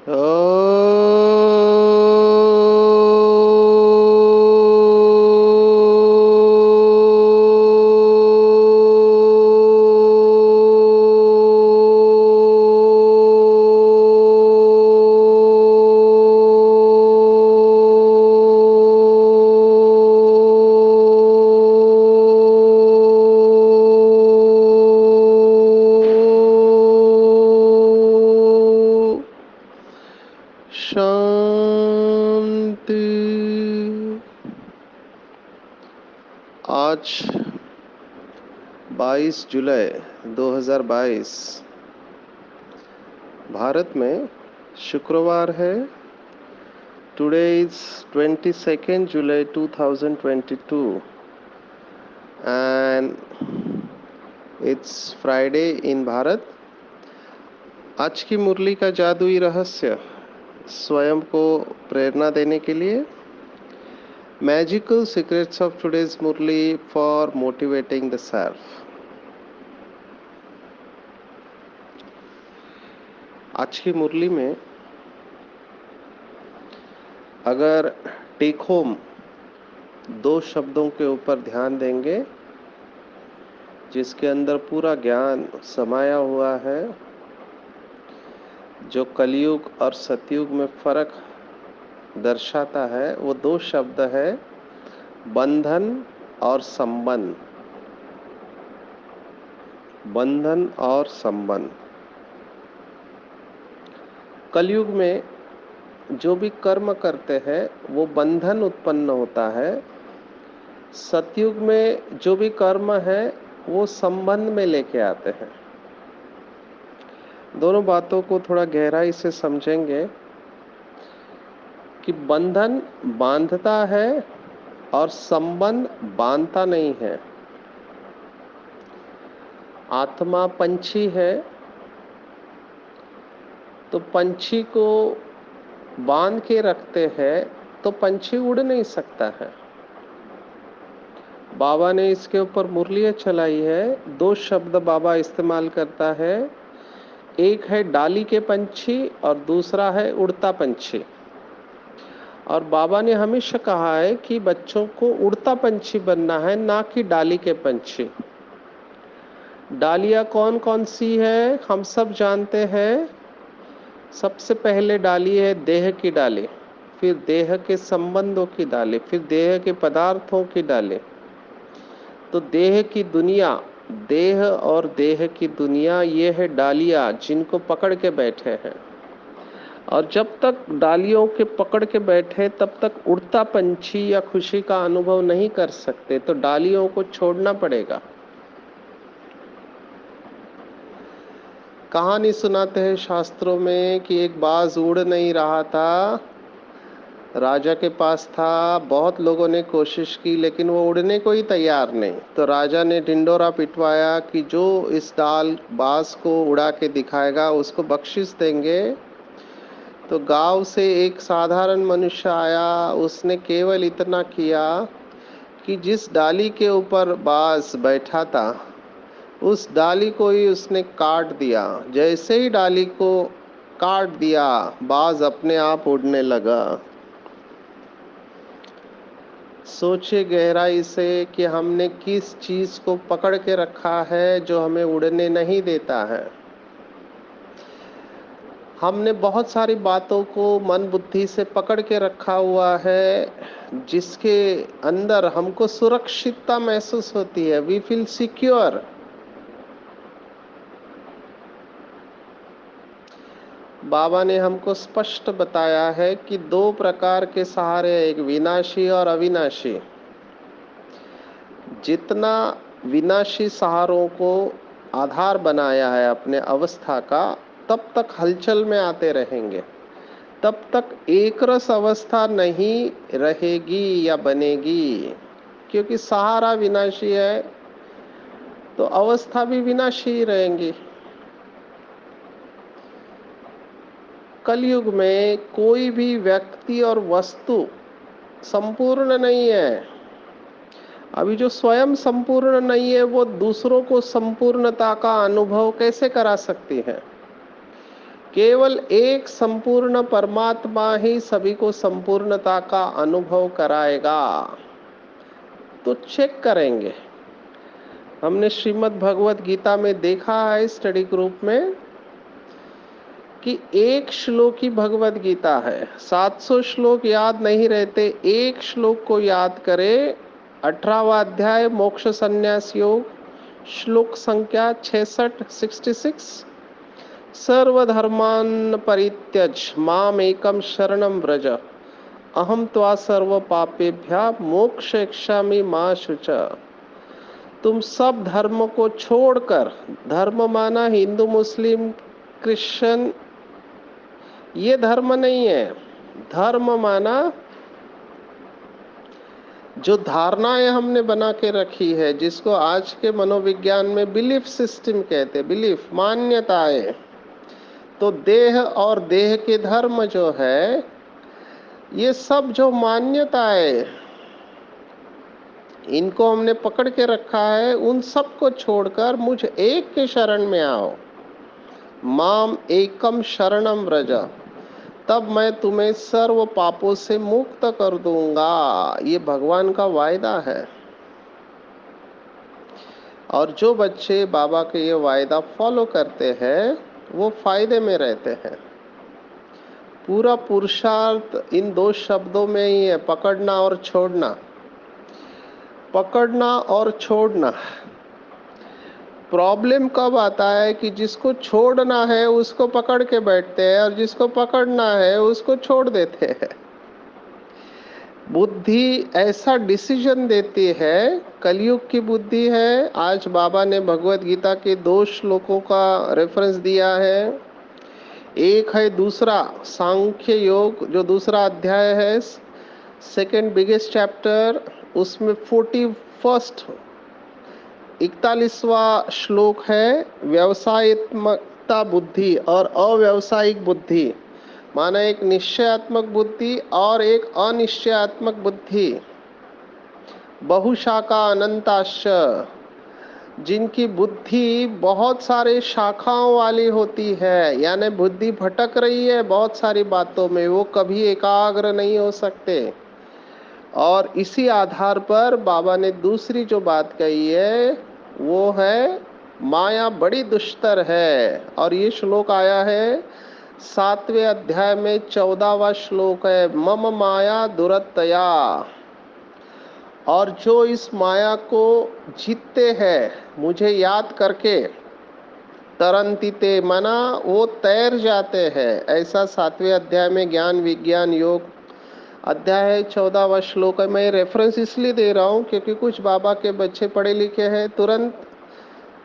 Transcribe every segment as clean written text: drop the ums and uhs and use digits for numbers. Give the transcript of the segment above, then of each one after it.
ओ शांति। आज 22 जुलाई 2022 भारत में शुक्रवार है। Today is 22nd July 2022 and it's Friday in Bharat. आज की मुरली का जादुई रहस्य स्वयं को प्रेरणा देने के लिए magical secrets of today's murli for motivating the self. आज की मुरली में अगर टेक होम 2 शब्दों के ऊपर ध्यान देंगे जिसके अंदर पूरा ज्ञान समाया हुआ है, जो कलयुग और सतयुग में फर्क दर्शाता है, वो 2 शब्द है बंधन और संबंध। बंधन और संबंध। कलयुग में जो भी कर्म करते हैं वो बंधन उत्पन्न होता है। सतयुग में जो भी कर्म है वो संबंध में लेके आते हैं। दोनों बातों को थोड़ा गहराई से समझेंगे कि बंधन बांधता है और संबंध बांधता नहीं है। आत्मा पंछी है तो पंछी को बांध के रखते हैं तो पंछी उड़ नहीं सकता है। बाबा ने इसके ऊपर मुरलियां चलाई है। 2 शब्द बाबा इस्तेमाल करता है, एक है डाली के पंछी और दूसरा है उड़ता पंछी। और बाबा ने हमेशा कहा है कि बच्चों को उड़ता पंछी बनना है, ना कि डाली के पंछी। डालियां कौन कौन सी है हम सब जानते हैं। सबसे पहले डाली है देह की डाली, फिर देह के संबंधों की डाली, फिर देह के पदार्थों की डाली। तो देह की दुनिया, देह और देह की दुनिया, ये है डालियां जिनको पकड़ के बैठे हैं। और जब तक डालियों के पकड़ के बैठे तब तक उड़ता पंछी या खुशी का अनुभव नहीं कर सकते, तो डालियों को छोड़ना पड़ेगा। कहानी सुनाते हैं शास्त्रों में कि एक बाज उड़ नहीं रहा था, राजा के पास था। बहुत लोगों ने कोशिश की लेकिन वो उड़ने को ही तैयार नहीं। तो राजा ने ढिंडोरा पिटवाया कि जो इस बाज को उड़ा के दिखाएगा उसको बख्शिश देंगे। तो गांव से एक साधारण मनुष्य आया, उसने केवल इतना किया कि जिस डाली के ऊपर बाज बैठा था उस डाली को ही उसने काट दिया। जैसे ही डाली को काट दिया बाज अपने आप उड़ने लगा। सोचे गहराई से कि हमने किस चीज को पकड़ के रखा है जो हमें उड़ने नहीं देता है। हमने बहुत सारी बातों को मन बुद्धि से पकड़ के रखा हुआ है जिसके अंदर हमको सुरक्षितता महसूस होती है। We feel secure. बाबा ने हमको स्पष्ट बताया है कि 2 प्रकार के सहारे, एक विनाशी और अविनाशी। जितना विनाशी सहारों को आधार बनाया है अपने अवस्था का, तब तक हलचल में आते रहेंगे, तब तक एक रस अवस्था नहीं रहेगी या बनेगी। क्योंकि सहारा विनाशी है तो अवस्था भी विनाशी ही रहेंगी। कलयुग में कोई भी व्यक्ति और वस्तु संपूर्ण नहीं है। अभी जो स्वयं संपूर्ण नहीं है वो दूसरों को संपूर्णता का अनुभव कैसे करा सकती है? केवल एक संपूर्ण परमात्मा ही सभी को संपूर्णता का अनुभव कराएगा। तो चेक करेंगे। हमने श्रीमद् भगवत गीता में देखा है स्टडी ग्रुप में कि एक श्लोक ही भगवत गीता है। 700 श्लोक याद नहीं रहते, एक श्लोक को याद करें। 18वां अध्याय मोक्ष संन्यास योग, श्लोक संख्या 66 सर्वधर्मान् परित्यज माम एकम शरणं व्रज अहम त्वा सर्व पापेभ्यः मोक्षयिष्यामि मा शुच। तुम सब धर्म को छोड़कर, धर्म माना हिंदू मुस्लिम क्रिश्चियन, ये धर्म नहीं है। धर्म माना जो धारणाएं हमने बना के रखी है, जिसको आज के मनोविज्ञान में बिलीफ सिस्टम कहते हैं, बिलीफ, मान्यताएं। तो देह और देह के धर्म जो है, ये सब जो मान्यताएं इनको हमने पकड़ के रखा है, उन सब को छोड़कर मुझ एक के शरण में आओ। माम एकम शरणम व्रज, तब मैं तुम्हें सर्व पापों से मुक्त कर दूंगा। ये भगवान का वायदा है। और जो बच्चे बाबा के ये वायदा फॉलो करते हैं वो फायदे में रहते हैं। पूरा पुरुषार्थ इन दो शब्दों में ही है, पकड़ना और छोड़ना। पकड़ना और छोड़ना। प्रॉब्लम कब आता है कि जिसको छोड़ना है उसको पकड़ के बैठते हैं और जिसको पकड़ना है उसको छोड़ देते हैं। बुद्धि ऐसा डिसीजन देती है, कलयुग की बुद्धि है। आज बाबा ने भगवत गीता के 2 श्लोकों का रेफरेंस दिया है। एक है दूसरा सांख्य योग, जो दूसरा अध्याय है, सेकेंड बिगेस्ट चैप्टर, उसमें 41वां श्लोक है, व्यवसायित्मकता बुद्धि और अव्यवसायिक बुद्धि, माना एक निश्चयात्मक बुद्धि और एक अनिश्चयात्मक बुद्धि। बहुशाखा अनंताश्च, जिनकी बुद्धि बहुत सारे शाखाओं वाली होती है, यानी बुद्धि भटक रही है बहुत सारी बातों में, वो कभी एकाग्र नहीं हो सकते। और इसी आधार पर बाबा ने दूसरी जो बात कही है वो है माया बड़ी दुष्टर है। और ये श्लोक आया है 7वें अध्याय में, 14वां श्लोक है, मम माया दुरतया। और जो इस माया को जीतते हैं मुझे याद करके, तरंतिते मना, वो तैर जाते हैं। ऐसा 7वें अध्याय में ज्ञान विज्ञान योग अध्याय है, 14वां श्लोक है। मैं रेफरेंस इसलिए दे रहा हूँ क्योंकि कुछ बाबा के बच्चे पढ़े लिखे हैं, तुरंत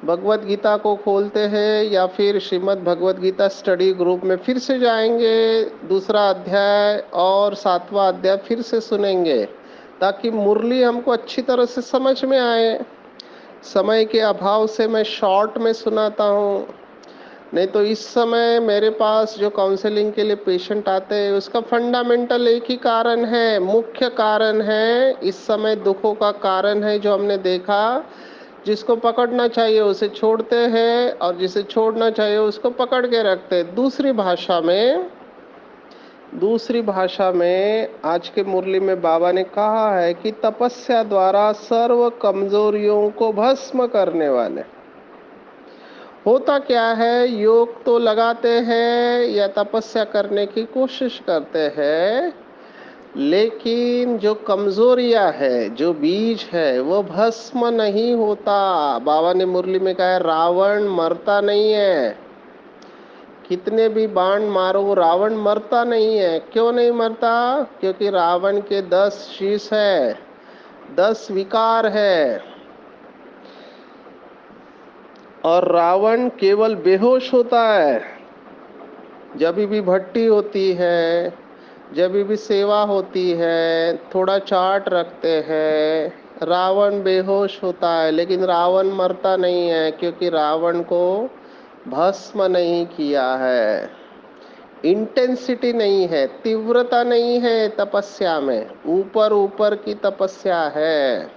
भगवत गीता को खोलते हैं या फिर श्रीमद् भगवत गीता स्टडी ग्रुप में फिर से जाएंगे, दूसरा अध्याय और 7वां अध्याय फिर से सुनेंगे, ताकि मुरली हमको अच्छी तरह से समझ में आए। समय के अभाव से मैं शॉर्ट में सुनाता हूँ, नहीं तो इस समय मेरे पास जो काउंसलिंग के लिए पेशेंट आते हैं उसका फंडामेंटल एक ही कारण है, मुख्य कारण है, इस समय दुखों का कारण है जो हमने देखा। जिसको पकड़ना चाहिए उसे छोड़ते हैं और जिसे छोड़ना चाहिए उसको पकड़ के रखते हैं। दूसरी भाषा में आज के मुरली में बाबा ने कहा है कि तपस्या द्वारा सर्व कमजोरियों को भस्म करने वाले। होता क्या है, योग तो लगाते हैं या तपस्या करने की कोशिश करते हैं, लेकिन जो कमजोरियां है, जो बीज है, वो भस्म नहीं होता। बाबा ने मुरली में कहा है रावण मरता नहीं है, कितने भी बाण मारो रावण मरता नहीं है। क्यों नहीं मरता? क्योंकि रावण के 10 शीश है, 10 विकार है, और रावण केवल बेहोश होता है। जब भी भट्टी होती है, जब भी सेवा होती है, थोड़ा चाट रखते हैं, रावण बेहोश होता है, लेकिन रावण मरता नहीं है, क्योंकि रावण को भस्म नहीं किया है। इंटेंसिटी नहीं है, तीव्रता नहीं है तपस्या में, ऊपर ऊपर की तपस्या है,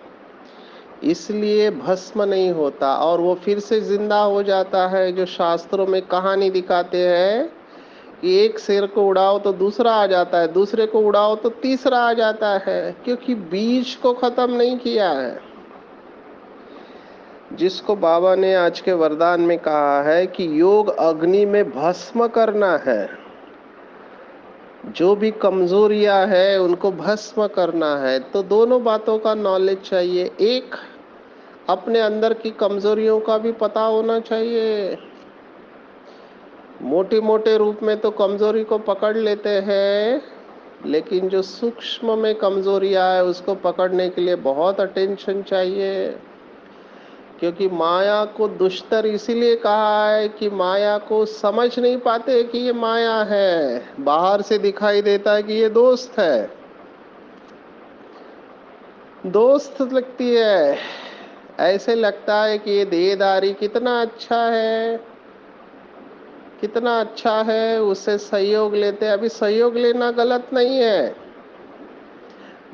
इसलिए भस्म नहीं होता और वो फिर से जिंदा हो जाता है। जो शास्त्रों में कहानी दिखाते हैं कि एक शेर को उड़ाओ तो दूसरा आ जाता है, दूसरे को उड़ाओ तो तीसरा आ जाता है, क्योंकि बीज को खत्म नहीं किया है। जिसको बाबा ने आज के वरदान में कहा है कि योग अग्नि में भस्म करना है, जो भी कमजोरियां है उनको भस्म करना है। तो दोनों बातों का नॉलेज चाहिए। एक, अपने अंदर की कमजोरियों का भी पता होना चाहिए। मोटे मोटे रूप में तो कमजोरी को पकड़ लेते हैं, लेकिन जो सूक्ष्म में कमजोरियां है उसको पकड़ने के लिए बहुत अटेंशन चाहिए। क्योंकि माया को दुष्टर इसीलिए कहा है कि माया को समझ नहीं पाते कि ये माया है। बाहर से दिखाई देता है कि ये दोस्त है, दोस्त लगती है। ऐसे लगता है कि ये देहधारी कितना अच्छा है, कितना अच्छा है, उससे सहयोग लेते हैं। अभी सहयोग लेना गलत नहीं है।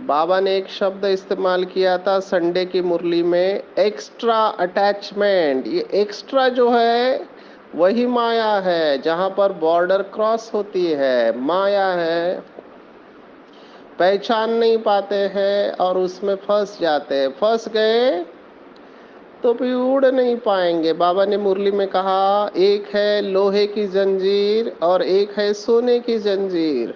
बाबा ने एक शब्द इस्तेमाल किया था संडे की मुरली में, एक्स्ट्रा अटैचमेंट। ये एक्स्ट्रा जो है वही माया है, जहां पर बॉर्डर क्रॉस होती है माया है। पहचान नहीं पाते हैं और उसमें फंस जाते हैं। फंस गए तो भी उड़ नहीं पाएंगे। बाबा ने मुरली में कहा, एक है लोहे की जंजीर और एक है सोने की जंजीर।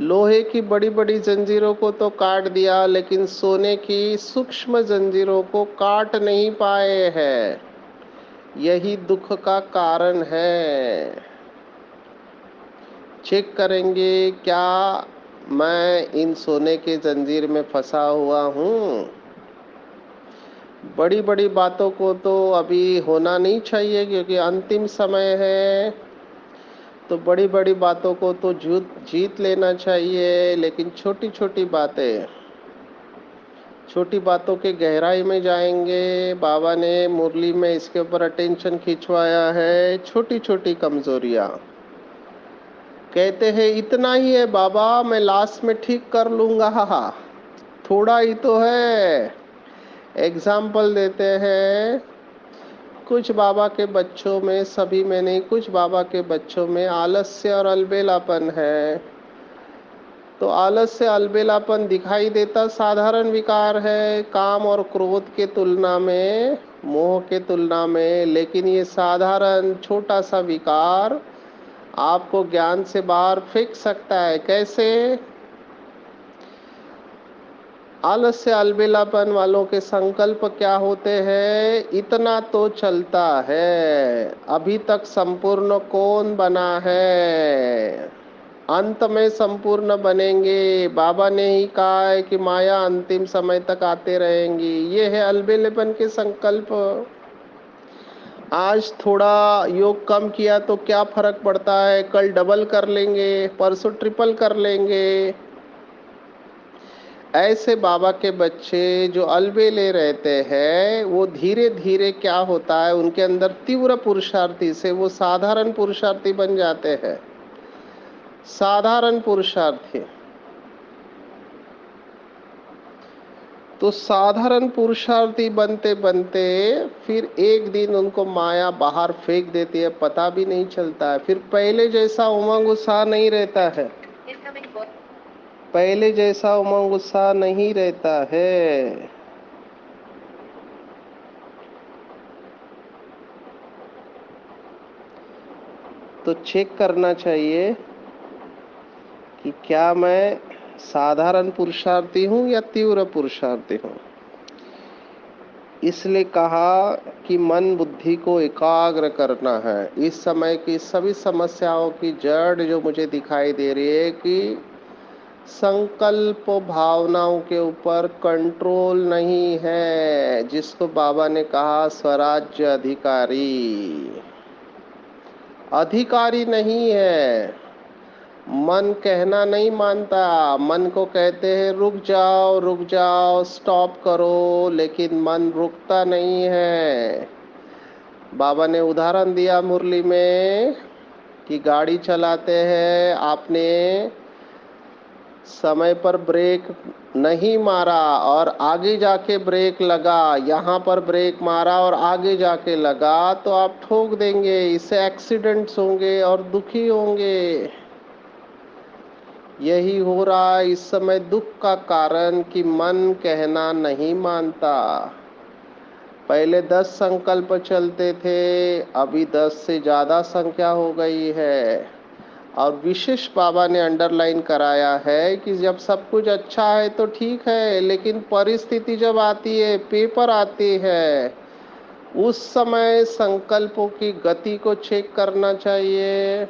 लोहे की बड़ी बड़ी जंजीरों को तो काट दिया, लेकिन सोने की सूक्ष्म जंजीरों को काट नहीं पाए हैं। यही दुख का कारण है। चेक करेंगे क्या मैं इन सोने के जंजीर में फंसा हुआ हूँ। बड़ी बड़ी बातों को तो अभी होना नहीं चाहिए, क्योंकि अंतिम समय है। तो बड़ी बड़ी बातों को तो जीत लेना चाहिए, लेकिन छोटी छोटी बातें, छोटी बातों के गहराई में जाएंगे। बाबा ने मुरली में इसके ऊपर अटेंशन खिंचवाया है। छोटी छोटी कमजोरियां, कहते हैं इतना ही है बाबा, मैं लास्ट में ठीक कर लूंगा। थोड़ा ही तो है। एग्जाम्पल देते हैं, कुछ बाबा के बच्चों में, सभी में नहीं, कुछ बाबा के बच्चों में आलस्य और अलबेलापन है। तो आलस्य अलबेलापन दिखाई देता साधारण विकार है, काम और क्रोध के तुलना में, मोह के तुलना में। लेकिन ये साधारण छोटा सा विकार आपको ज्ञान से बाहर फेंक सकता है। कैसे? आलस्य अलबेलापन वालों के संकल्प क्या होते हैं? इतना तो चलता है, अभी तक संपूर्ण कौन बना है, अंत में संपूर्ण बनेंगे। बाबा ने ही कहा है कि माया अंतिम समय तक आते रहेंगी। ये है अलबेलेपन के संकल्प। आज थोड़ा योग कम किया तो क्या फर्क पड़ता है, कल डबल कर लेंगे, परसों ट्रिपल कर लेंगे। ऐसे बाबा के बच्चे जो अलबेले रहते हैं, वो धीरे धीरे क्या होता है, उनके अंदर तीव्र पुरुषार्थी से वो साधारण पुरुषार्थी बन जाते हैं। साधारण पुरुषार्थी। तो साधारण पुरुषार्थी बनते बनते फिर एक दिन उनको माया बाहर फेंक देती है, पता भी नहीं चलता है। फिर पहले जैसा उमंग उत्साह नहीं रहता है, पहले जैसा उमंग उत्साह नहीं रहता है। तो चेक करना चाहिए कि क्या मैं साधारण पुरुषार्थी हूँ या तीव्र पुरुषार्थी हूँ। इसलिए कहा कि मन बुद्धि को एकाग्र करना है। इस समय की सभी समस्याओं की जड़ जो मुझे दिखाई दे रही है कि संकल्प भावनाओं के ऊपर कंट्रोल नहीं है, जिसको बाबा ने कहा स्वराज्य अधिकारी। अधिकारी नहीं है। मन कहना नहीं मानता। मन को कहते हैं रुक जाओ, स्टॉप करो, लेकिन मन रुकता नहीं है। बाबा ने उदाहरण दिया मुरली में कि गाड़ी चलाते हैं, आपने समय पर ब्रेक नहीं मारा और आगे जाके ब्रेक लगा, यहाँ पर ब्रेक मारा और आगे जाके लगा, तो आप ठोक देंगे, इससे एक्सीडेंट्स होंगे और दुखी होंगे। यही हो रहा है इस समय दुख का कारण कि मन कहना नहीं मानता। पहले 10 संकल्प चलते थे, अभी 10 से ज़्यादा संख्या हो गई है। और विशेष बाबा ने अंडरलाइन कराया है कि जब सब कुछ अच्छा है तो ठीक है, लेकिन परिस्थिति जब आती है, पेपर आती है, उस समय संकल्पों की गति को चेक करना चाहिए।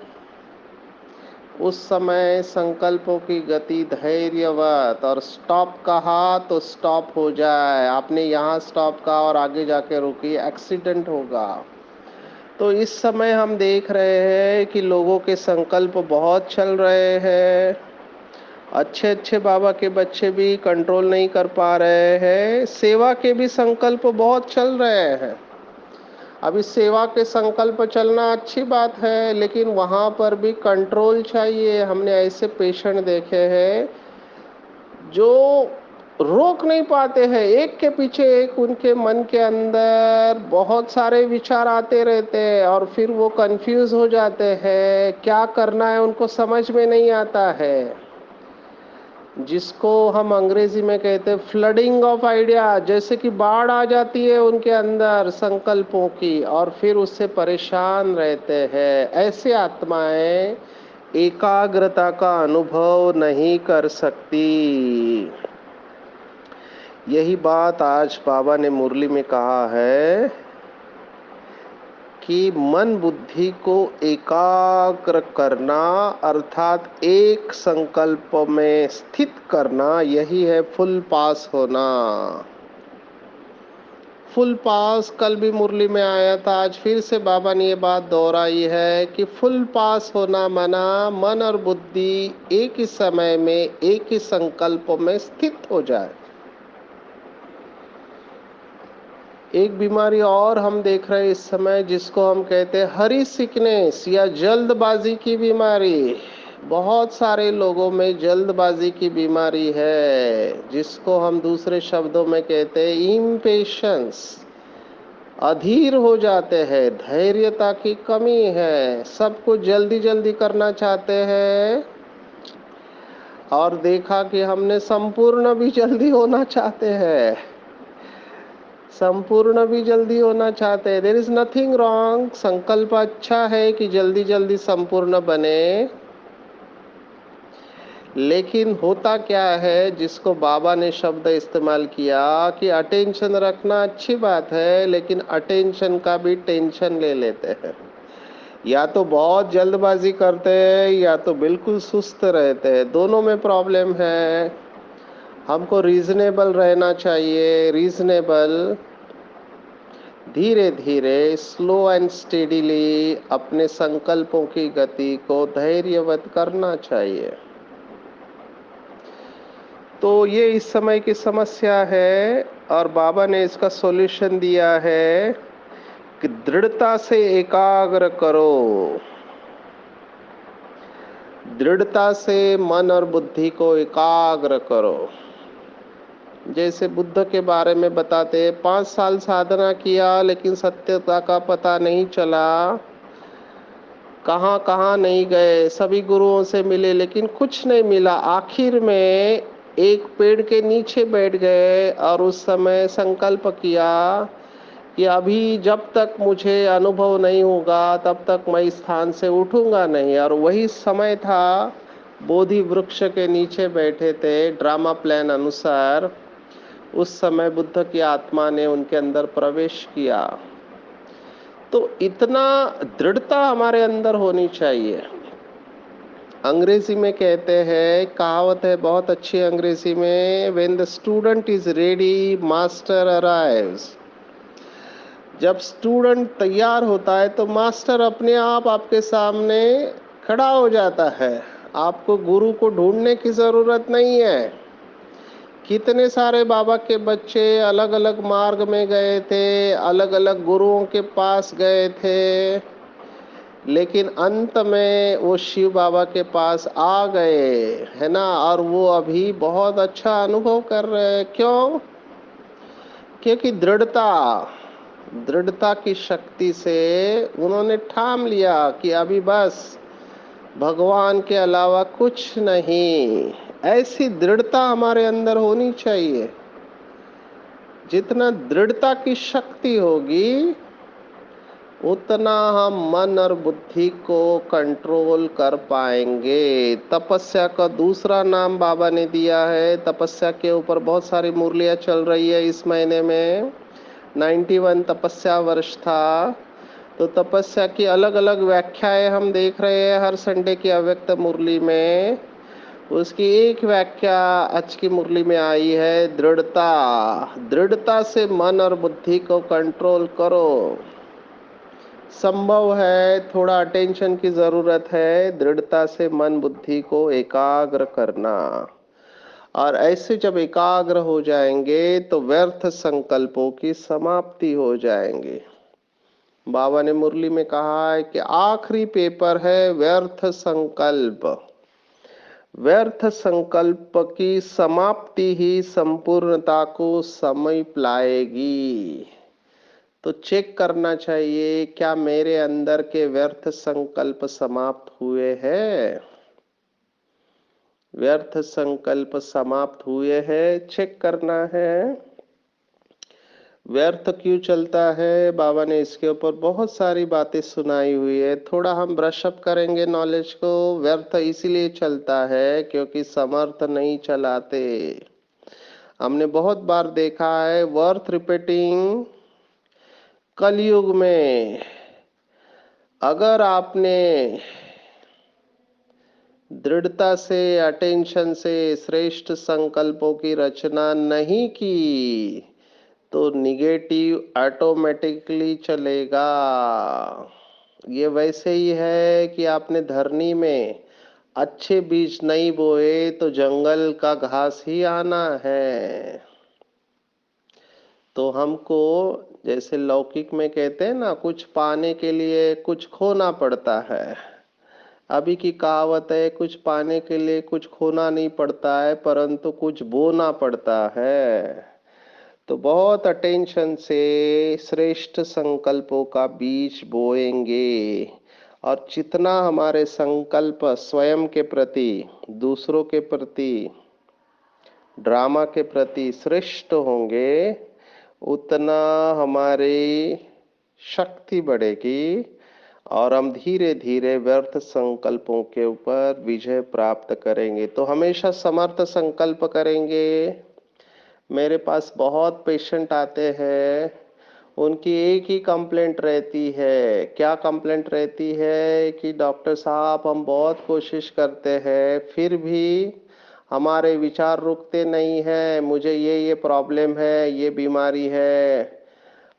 उस समय संकल्पों की गति धैर्यवत, और स्टॉप कहा तो स्टॉप हो जाए। आपने यहाँ स्टॉप कहा और आगे जाके रुकी, एक्सीडेंट होगा। तो इस समय हम देख रहे हैं कि लोगों के संकल्प बहुत चल रहे हैं। अच्छे अच्छे बाबा के बच्चे भी कंट्रोल नहीं कर पा रहे हैं। सेवा के भी संकल्प बहुत चल रहे हैं। अभी सेवा के संकल्प चलना अच्छी बात है, लेकिन वहाँ पर भी कंट्रोल चाहिए। हमने ऐसे पेशेंट देखे हैं जो रोक नहीं पाते हैं, एक के पीछे एक उनके मन के अंदर बहुत सारे विचार आते रहते हैं और फिर वो कंफ्यूज हो जाते हैं, क्या करना है उनको समझ में नहीं आता है। जिसको हम अंग्रेजी में कहते हैं फ्लडिंग ऑफ आइडिया, जैसे कि बाढ़ आ जाती है उनके अंदर संकल्पों की, और फिर उससे परेशान रहते हैं। ऐसे आत्माएं एकाग्रता का अनुभव नहीं कर सकती। यही बात आज बाबा ने मुरली में कहा है कि मन बुद्धि को एकाग्र करना, अर्थात एक संकल्प में स्थित करना, यही है फुल पास होना। फुल पास कल भी मुरली में आया था, आज फिर से बाबा ने ये बात दोहराई है कि फुल पास होना माना मन और बुद्धि एक ही समय में एक ही संकल्प में स्थित हो जाए। एक बीमारी और हम देख रहे हैं इस समय, जिसको हम कहते हैं हरी सिकनेस या जल्दबाजी की बीमारी। बहुत सारे लोगों में जल्दबाजी की बीमारी है, जिसको हम दूसरे शब्दों में कहते हैं इम्पेशंस। अधीर हो जाते हैं, धैर्यता की कमी है, सब कुछ जल्दी जल्दी करना चाहते हैं। और देखा कि हमने संपूर्ण भी जल्दी होना चाहते हैं, संपूर्ण भी जल्दी होना चाहते हैं। देयर इज नथिंग रॉन्ग, संकल्प अच्छा है कि जल्दी जल्दी संपूर्ण बने, लेकिन होता क्या है, जिसको बाबा ने शब्द इस्तेमाल किया कि अटेंशन रखना अच्छी बात है, लेकिन अटेंशन का भी टेंशन ले लेते हैं। या तो बहुत जल्दबाजी करते हैं या तो बिल्कुल सुस्त रहते हैं, दोनों में प्रॉब्लम है। हमको रीजनेबल रहना चाहिए, रीजनेबल, धीरे धीरे, स्लो एंड स्टेडीली अपने संकल्पों की गति को धैर्यवत करना चाहिए। तो ये इस समय की समस्या है और बाबा ने इसका सॉल्यूशन दिया है कि दृढ़ता से एकाग्र करो। दृढ़ता से मन और बुद्धि को एकाग्र करो। जैसे बुद्ध के बारे में बताते हैं, 5 साल साधना किया लेकिन सत्यता का पता नहीं चला, कहाँ कहाँ नहीं गए, सभी गुरुओं से मिले लेकिन कुछ नहीं मिला। आखिर में एक पेड़ के नीचे बैठ गए और उस समय संकल्प किया कि अभी जब तक मुझे अनुभव नहीं होगा तब तक मैं इस स्थान से उठूंगा नहीं। और वही समय था, बोधि वृक्ष के नीचे बैठे थे ड्रामा प्लान अनुसार। उस समय बुद्ध की आत्मा ने उनके अंदर प्रवेश किया। तो इतना दृढ़ता हमारे अंदर होनी चाहिए। अंग्रेजी में कहते हैं, कहावत है बहुत अच्छी अंग्रेजी में, when the student is ready master arrives. जब स्टूडेंट तैयार होता है तो मास्टर अपने आप आपके सामने खड़ा हो जाता है। आपको गुरु को ढूंढने की जरूरत नहीं है। कितने सारे बाबा के बच्चे अलग अलग मार्ग में गए थे, अलग अलग गुरुओं के पास गए थे, लेकिन अंत में वो शिव बाबा के पास आ गए, है ना। और वो अभी बहुत अच्छा अनुभव कर रहे हैं। क्यों? क्योंकि दृढ़ता की शक्ति से उन्होंने ठान लिया कि अभी बस भगवान के अलावा कुछ नहीं। ऐसी दृढ़ता हमारे अंदर होनी चाहिए। जितना दृढ़ता की शक्ति होगी उतना हम मन और बुद्धि को कंट्रोल कर पाएंगे। तपस्या का दूसरा नाम बाबा ने दिया है। तपस्या के ऊपर बहुत सारी मुरलियां चल रही है इस महीने में। 91 तपस्या वर्ष था। तो तपस्या की अलग अलग व्याख्याएं हम देख रहे हैं हर संडे की अव्यक्त मुरली में। उसकी एक व्याख्या आज की मुरली में आई है, दृढ़ता। दृढ़ता से मन और बुद्धि को कंट्रोल करो। संभव है, थोड़ा अटेंशन की जरूरत है दृढ़ता से मन बुद्धि को एकाग्र करना। और ऐसे जब एकाग्र हो जाएंगे तो व्यर्थ संकल्पों की समाप्ति हो जाएंगी। बाबा ने मुरली में कहा है कि आखिरी पेपर है व्यर्थ संकल्प। व्यर्थ संकल्प की समाप्ति ही संपूर्णता को समीप लाएगी। तो चेक करना चाहिए, क्या मेरे अंदर के व्यर्थ संकल्प समाप्त हुए हैं? व्यर्थ संकल्प समाप्त हुए हैं, चेक करना है। व्यर्थ क्यों चलता है, बाबा ने इसके ऊपर बहुत सारी बातें सुनाई हुई है। थोड़ा हम ब्रशअप करेंगे नॉलेज को। व्यर्थ इसीलिए चलता है क्योंकि समर्थ नहीं चलाते। हमने बहुत बार देखा है, वर्थ रिपीटिंग, कलयुग में अगर आपने दृढ़ता से, अटेंशन से श्रेष्ठ संकल्पों की रचना नहीं की तो निगेटिव ऑटोमेटिकली चलेगा। ये वैसे ही है कि आपने धरनी में अच्छे बीज नहीं बोए तो जंगल का घास ही आना है। तो हमको जैसे लौकिक में कहते हैं ना, कुछ पाने के लिए कुछ खोना पड़ता है। अभी की कहावत है, कुछ पाने के लिए कुछ खोना नहीं पड़ता है परंतु कुछ बोना पड़ता है। तो बहुत अटेंशन से श्रेष्ठ संकल्पों का बीज बोएंगे। और जितना हमारे संकल्प स्वयं के प्रति, दूसरों के प्रति, ड्रामा के प्रति श्रेष्ठ होंगे उतना हमारी शक्ति बढ़ेगी और हम धीरे धीरे व्यर्थ संकल्पों के ऊपर विजय प्राप्त करेंगे। तो हमेशा समर्थ संकल्प करेंगे। मेरे पास बहुत पेशेंट आते हैं, उनकी एक ही कंप्लेंट रहती है। क्या कंप्लेंट रहती है कि डॉक्टर साहब हम बहुत कोशिश करते हैं फिर भी हमारे विचार रुकते नहीं हैं। मुझे ये प्रॉब्लम है, ये बीमारी है।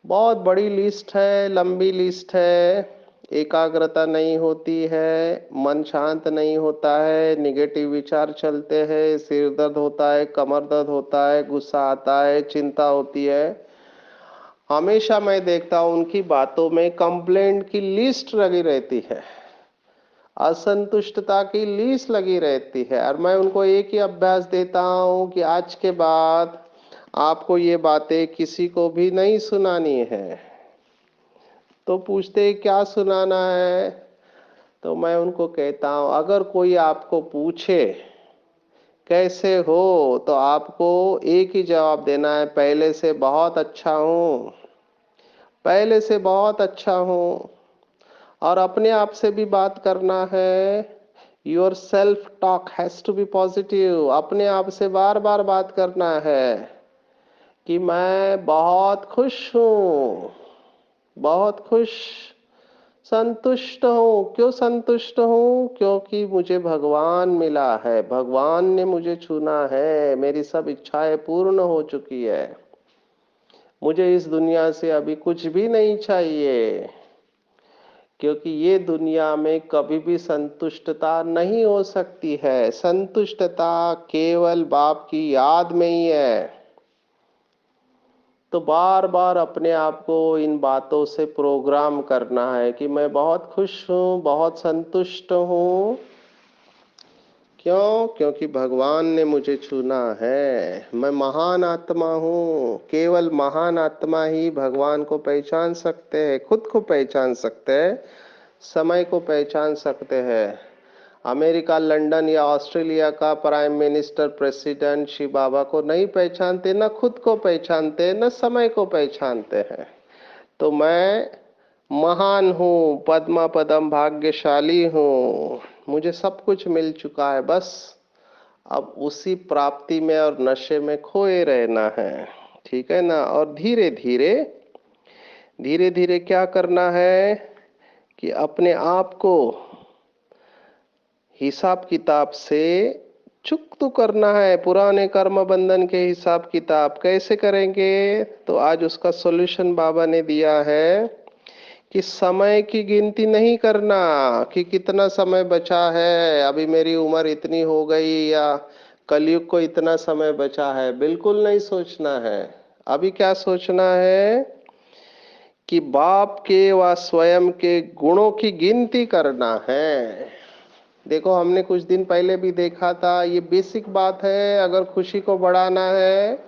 बहुत बड़ी लिस्ट है, लंबी लिस्ट है। एकाग्रता नहीं होती है, मन शांत नहीं होता है, निगेटिव विचार चलते हैं, सिर दर्द होता है, कमर दर्द होता है, गुस्सा आता है, चिंता होती है। हमेशा मैं देखता हूं उनकी बातों में कंप्लेंट की लिस्ट लगी रहती है, असंतुष्टता की लिस्ट लगी रहती है। और मैं उनको एक ही अभ्यास देता हूं कि आज के बाद आपको ये बातें किसी को भी नहीं सुनानी है। तो पूछते क्या सुनाना है, तो मैं उनको कहता हूं अगर कोई आपको पूछे कैसे हो तो आपको एक ही जवाब देना है, पहले से बहुत अच्छा हूं, पहले से बहुत अच्छा हूं। और अपने आप से भी बात करना है। Your self talk has to be positive. अपने आप से बार बार बात करना है कि मैं बहुत खुश हूं, बहुत खुश, संतुष्ट हूं। क्यों संतुष्ट हूं? क्योंकि मुझे भगवान मिला है, भगवान ने मुझे चुना है, मेरी सब इच्छाएं पूर्ण हो चुकी है। मुझे इस दुनिया से अभी कुछ भी नहीं चाहिए, क्योंकि ये दुनिया में कभी भी संतुष्टता नहीं हो सकती है। संतुष्टता केवल बाप की याद में ही है। तो बार बार अपने आप को इन बातों से प्रोग्राम करना है कि मैं बहुत खुश हूँ, बहुत संतुष्ट हूँ। क्यों? क्योंकि भगवान ने मुझे चुना है। मैं महान आत्मा हूँ। केवल महान आत्मा ही भगवान को पहचान सकते हैं, खुद को पहचान सकते हैं, समय को पहचान सकते हैं। अमेरिका, लंदन या ऑस्ट्रेलिया का प्राइम मिनिस्टर, प्रेसिडेंट शिव बाबा को नहीं पहचानते, न खुद को पहचानते, न समय को पहचानते हैं। तो मैं महान हूँ, पद्मा पदम भाग्यशाली हूँ, मुझे सब कुछ मिल चुका है। बस अब उसी प्राप्ति में और नशे में खोए रहना है, ठीक है ना। और धीरे धीरे धीरे धीरे क्या करना है कि अपने आप को हिसाब किताब से चुक्त करना है। पुराने कर्म बंधन के हिसाब किताब कैसे करेंगे? तो आज उसका सॉल्यूशन बाबा ने दिया है कि समय की गिनती नहीं करना कि कितना समय बचा है, अभी मेरी उम्र इतनी हो गई या कलयुग को इतना समय बचा है, बिल्कुल नहीं सोचना है। अभी क्या सोचना है कि बाप के व स्वयं के गुणों की गिनती करना है। देखो, हमने कुछ दिन पहले भी देखा था, ये बेसिक बात है। अगर खुशी को बढ़ाना है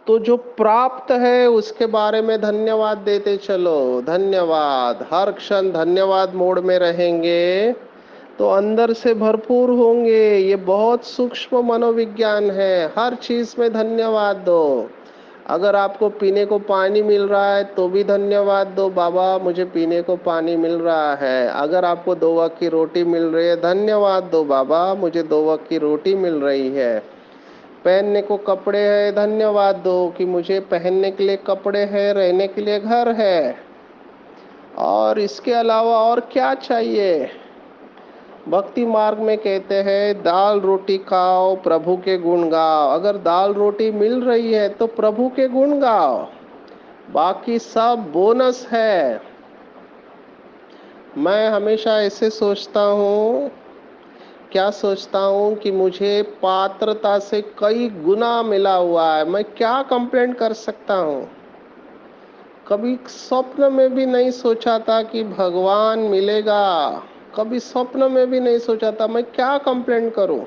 तो जो प्राप्त है उसके बारे में धन्यवाद देते चलो। धन्यवाद, हर क्षण धन्यवाद मोड में रहेंगे तो अंदर से भरपूर होंगे। ये बहुत सूक्ष्म मनोविज्ञान है। हर चीज में धन्यवाद दो। अगर आपको पीने को पानी मिल रहा है तो भी धन्यवाद दो, बाबा मुझे पीने को पानी मिल रहा है। अगर आपको 2 वक्त की रोटी मिल रही है, धन्यवाद दो, बाबा मुझे 2 वक्त की रोटी मिल रही है। पहनने को कपड़े हैं, धन्यवाद दो कि मुझे पहनने के लिए कपड़े हैं, रहने के लिए घर है। और इसके अलावा और क्या चाहिए? भक्ति मार्ग में कहते हैं दाल रोटी खाओ, प्रभु के गुण गाओ। अगर दाल रोटी मिल रही है तो प्रभु के गुण गाओ, बाकी सब बोनस है। मैं हमेशा ऐसे सोचता हूँ, क्या सोचता हूँ कि मुझे पात्रता से कई गुना मिला हुआ है, मैं क्या कंप्लेंट कर सकता हूँ। कभी स्वप्न में भी नहीं सोचा था कि भगवान मिलेगा, कभी स्वप्न में भी नहीं सोचा था, मैं क्या कंप्लेंट करूं।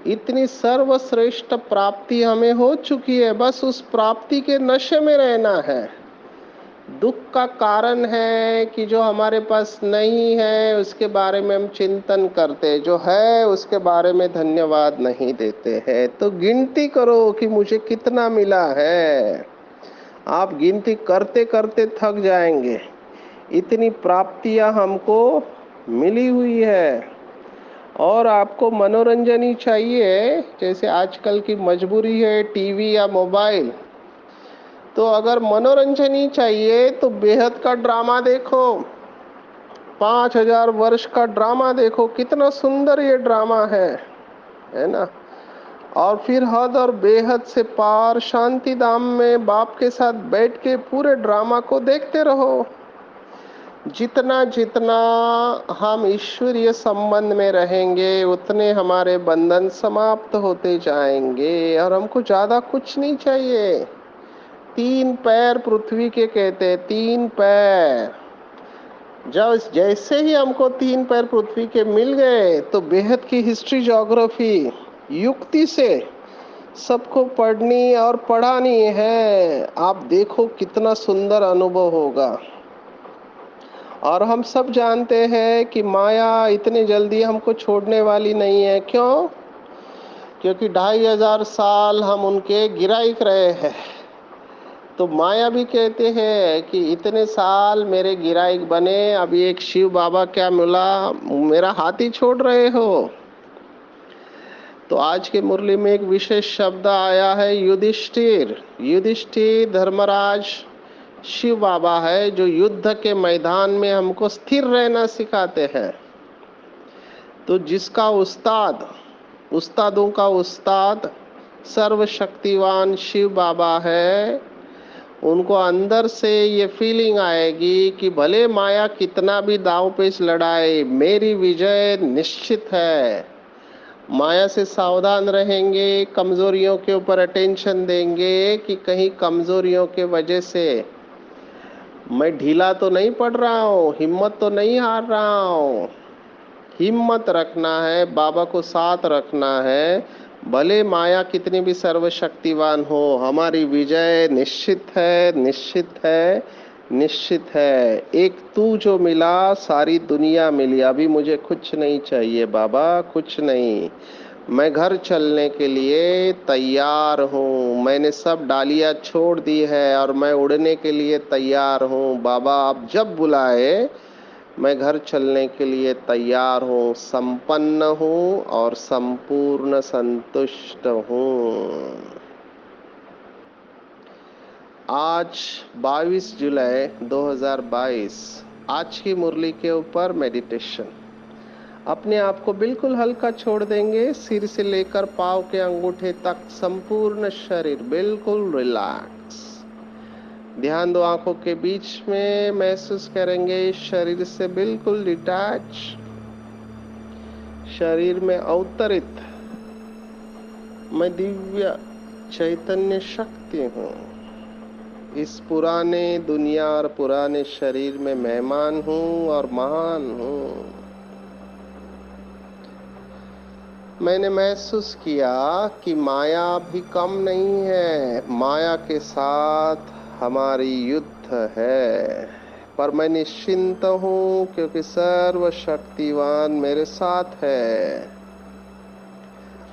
इतनी सर्वश्रेष्ठ प्राप्ति हमें हो चुकी है, बस उस प्राप्ति के नशे में रहना है। दुख का कारण है कि जो हमारे पास नहीं है उसके बारे में हम चिंतन करते, जो है उसके बारे में धन्यवाद नहीं देते हैं। तो गिनती करो कि मुझे कितना मिला है। आप गिनती करते करते थक जाएंगे, इतनी प्राप्तियां हमको मिली हुई है। और आपको मनोरंजन ही चाहिए, जैसे आजकल की मजबूरी है टीवी या मोबाइल। तो अगर मनोरंजन ही चाहिए तो बेहद का ड्रामा देखो, 5000 वर्ष का ड्रामा देखो, कितना सुंदर ये ड्रामा है ना। और फिर हद और बेहद से पार शांति धाम में बाप के साथ बैठ के पूरे ड्रामा को देखते रहो। जितना जितना हम ईश्वरीय संबंध में रहेंगे उतने हमारे बंधन समाप्त होते जाएंगे। और हमको ज्यादा कुछ नहीं चाहिए। 3 पैर पृथ्वी के कहते हैं, 3 पैर। जब जैसे ही हमको 3 पैर पृथ्वी के मिल गए तो बेहद की हिस्ट्री, ज्योग्राफी युक्ति से सबको पढ़नी और पढ़ानी है। आप देखो कितना सुंदर अनुभव होगा। और हम सब जानते हैं कि माया इतनी जल्दी हमको छोड़ने वाली नहीं है। क्यों? क्योंकि 2500 साल हम उनके गिराइक रहे हैं। तो माया भी कहते हैं कि इतने साल मेरे गिराइक बने, अभी एक शिव बाबा क्या मिला, मेरा हाथ ही छोड़ रहे हो। तो आज के मुरली में एक विशेष शब्द आया है, युधिष्ठिर। युधिष्ठिर धर्मराज शिव बाबा है जो युद्ध के मैदान में हमको स्थिर रहना सिखाते हैं। तो जिसका उस्ताद, उस्तादों का उस्ताद सर्वशक्तिवान शिव बाबा है, उनको अंदर से ये फीलिंग आएगी कि भले माया कितना भी दांव पेच लड़ाए, मेरी विजय निश्चित है। माया से सावधान रहेंगे, कमजोरियों के ऊपर अटेंशन देंगे कि कहीं कमजोरियों के वजह से मैं ढीला तो नहीं पड़ रहा हूँ, हिम्मत तो नहीं हार रहा हूँ। हिम्मत रखना है, बाबा को साथ रखना है। भले माया कितनी भी सर्वशक्तिवान हो, हमारी विजय निश्चित है, निश्चित है, निश्चित है। एक तू जो मिला सारी दुनिया मिली। अभी मुझे कुछ नहीं चाहिए बाबा, कुछ नहीं। मैं घर चलने के लिए तैयार हूँ। मैंने सब डालियाँ छोड़ दी है और मैं उड़ने के लिए तैयार हूँ। बाबा आप जब बुलाए मैं घर चलने के लिए तैयार हूँ, संपन्न हूँ और संपूर्ण संतुष्ट हूँ। आज 22 जुलाई 2022, आज की मुरली के ऊपर मेडिटेशन। अपने आप को बिल्कुल हल्का छोड़ देंगे, सिर से लेकर पाँव के अंगूठे तक संपूर्ण शरीर बिल्कुल रिलैक्स। ध्यान दो आंखों के बीच में, महसूस करेंगे शरीर से बिल्कुल डिटैच, शरीर में अवतरित मैं दिव्य चैतन्य शक्ति हूँ। इस पुराने दुनिया और पुराने शरीर में मेहमान हूँ और महान हूँ। मैंने महसूस किया कि माया भी कम नहीं है, माया के साथ हमारी युद्ध है, पर मैं निश्चिंत हूँ क्योंकि सर्वशक्तिवान मेरे साथ है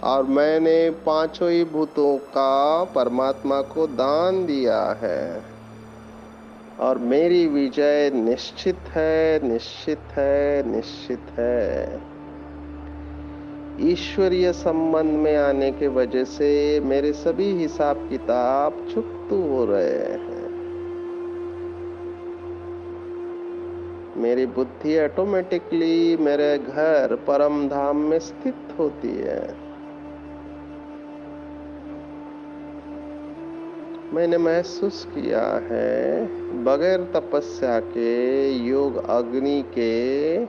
और मैंने पांचों ही भूतों का परमात्मा को दान दिया है और मेरी विजय निश्चित है, निश्चित है, निश्चित है। ईश्वरीय संबंध में आने के वजह से मेरे सभी हिसाब किताब चुकतू हो रहे हैं। मेरी बुद्धि ऑटोमेटिकली मेरे घर परम धाम में स्थित होती है। मैंने महसूस किया है बगैर तपस्या के, योग अग्नि के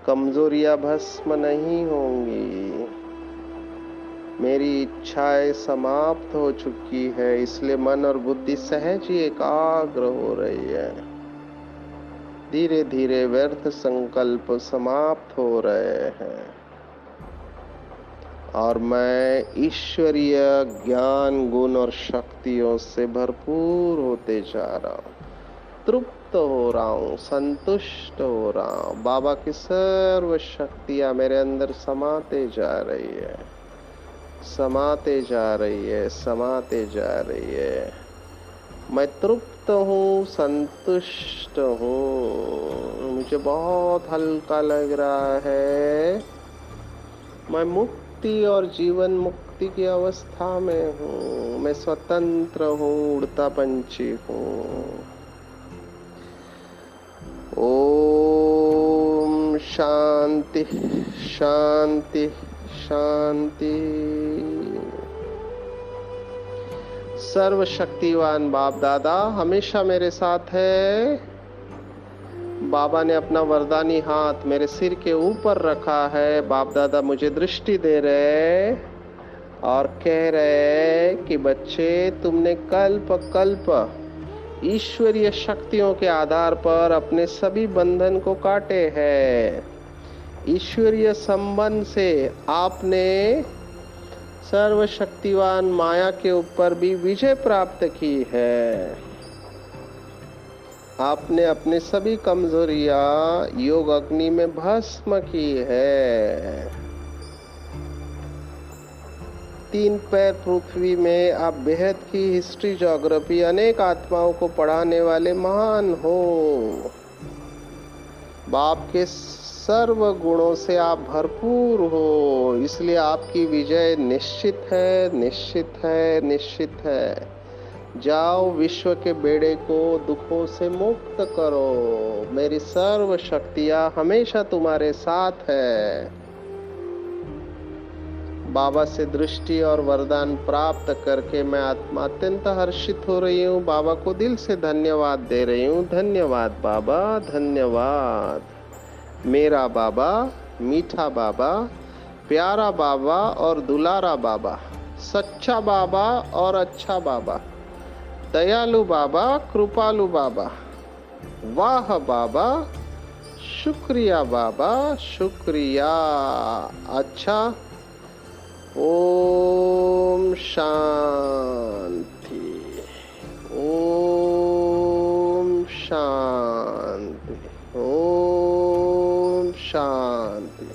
कमजोरियां भस्म नहीं होंगी। मेरी इच्छाएं समाप्त हो चुकी है, इसलिए मन और बुद्धि सहज ही एकाग्र हो रही है। धीरे धीरे व्यर्थ संकल्प समाप्त हो रहे हैं और मैं ईश्वरीय ज्ञान, गुण और शक्तियों से भरपूर होते जा रहा हूँ, तृप्त हो रहा हूँ, संतुष्ट हो रहा हूँ। बाबा की सर्व शक्तियाँ मेरे अंदर समाते जा रही है, समाते जा रही है, समाते जा रही है। मैं तृप्त हूँ, संतुष्ट हूँ, मुझे बहुत हल्का लग रहा है। मैं मुक्ति और जीवन मुक्ति की अवस्था में हूँ। मैं स्वतंत्र हूँ, उड़ता पंछी हूँ। ओम शांति शांति शांति। सर्वशक्तिवान बाप दादा हमेशा मेरे साथ है। बाबा ने अपना वरदानी हाथ मेरे सिर के ऊपर रखा है। बाप दादा मुझे दृष्टि दे रहे और कह रहे कि बच्चे तुमने कल्प कल्प ईश्वरीय शक्तियों के आधार पर अपने सभी बंधन को काटे हैं। ईश्वरीय संबंध से आपने सर्वशक्तिवान माया के ऊपर भी विजय प्राप्त की है। आपने अपने सभी कमजोरियां योग अग्नि में भस्म की है। 3 पैर पृथ्वी में आप बेहद की हिस्ट्री, ज्योग्राफी, अनेक आत्माओं को पढ़ाने वाले महान हो। बाप के सर्व गुणों से आप भरपूर हो, इसलिए आपकी विजय निश्चित है, निश्चित है, निश्चित है। जाओ विश्व के बेड़े को दुखों से मुक्त करो। मेरी सर्व शक्तियां हमेशा तुम्हारे साथ है। बाबा से दृष्टि और वरदान प्राप्त करके मैं आत्मा अत्यंत हर्षित हो रही हूँ। बाबा को दिल से धन्यवाद दे रही हूँ। धन्यवाद बाबा, धन्यवाद। मेरा बाबा, मीठा बाबा, प्यारा बाबा और दुलारा बाबा, सच्चा बाबा और अच्छा बाबा, दयालु बाबा, कृपालु बाबा, वाह बाबा, शुक्रिया बाबा, शुक्रिया। अच्छा, ओम शांति, ओम शांति, ओम शांति।